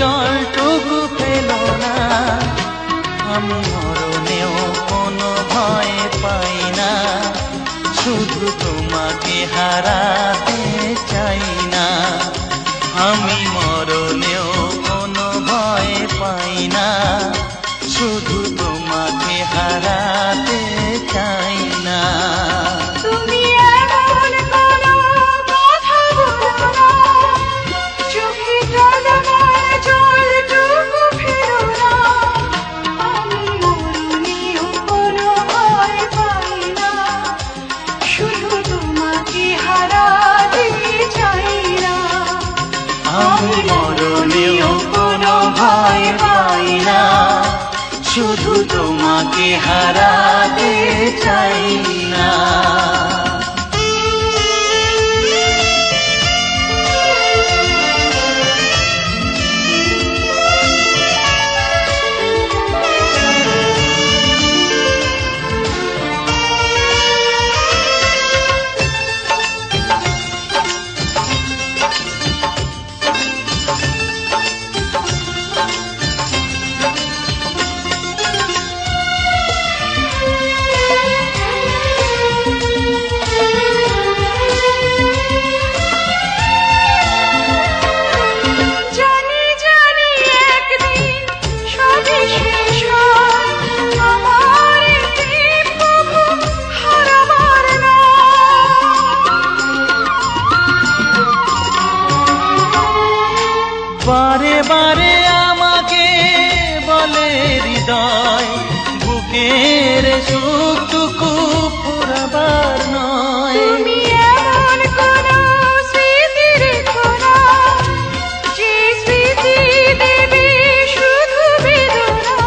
জলটুকু ফেলো না। আমি মরণেও কোনো ভয় পাই না, শুধু তোমাকে হারাতে চাই না। আমি মরণেও কোনো ভয় পাই না, শুধু তোমাকে হারাতে চাই না। তুমি এমন কোনো কথা বলো না, চোখে জলময় জলটুকু ফেলো না। আমি মরণেও কোনো ভয় পাই না, শুধু তোমাকে হারাতে চাই না। আমি মরণেও কোনো ভয় পাই না, শুধু তোমাকে হারাতে চাই না। জানি জানি একদিন সবই শেষ হয়, আমার এই প্রেম প্রভু হারাবার নয়। বারে বারে আমাকে বলে হৃদয়, বুকের সুখটুকু ফুরাবার নয়। তুমি এমন কোনো স্মৃতি রেখো না, যে স্মৃতি দেবে শুধু বেদনা।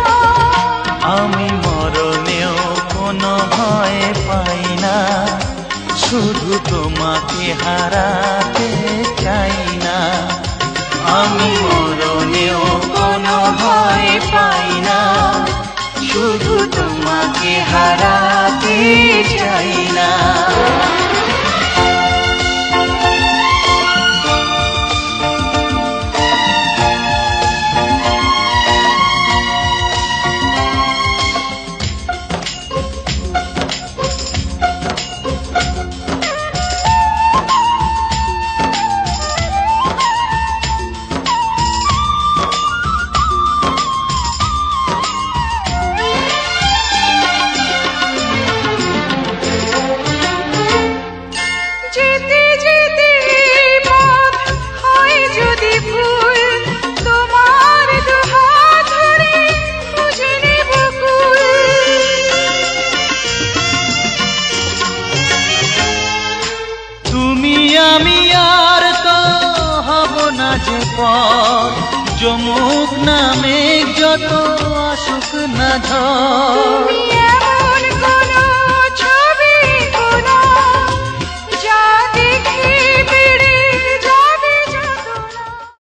আমি মরণেও কোনো ভয় পাই না, শুধু তোমাকে হারাতে চাই না। আমি মরণেও কোনো ভয় পাই না, শুধু তোমাকে হারাতে চাই না। যেতে যেতে পথ হয় যদি ভুল, তোমার দুহাত ধরে খুঁজে নেব কুল। তুমি আমি আর তো হব না যে পর, যমুক না মেঘ যত আসুক না ঝড়। তুমি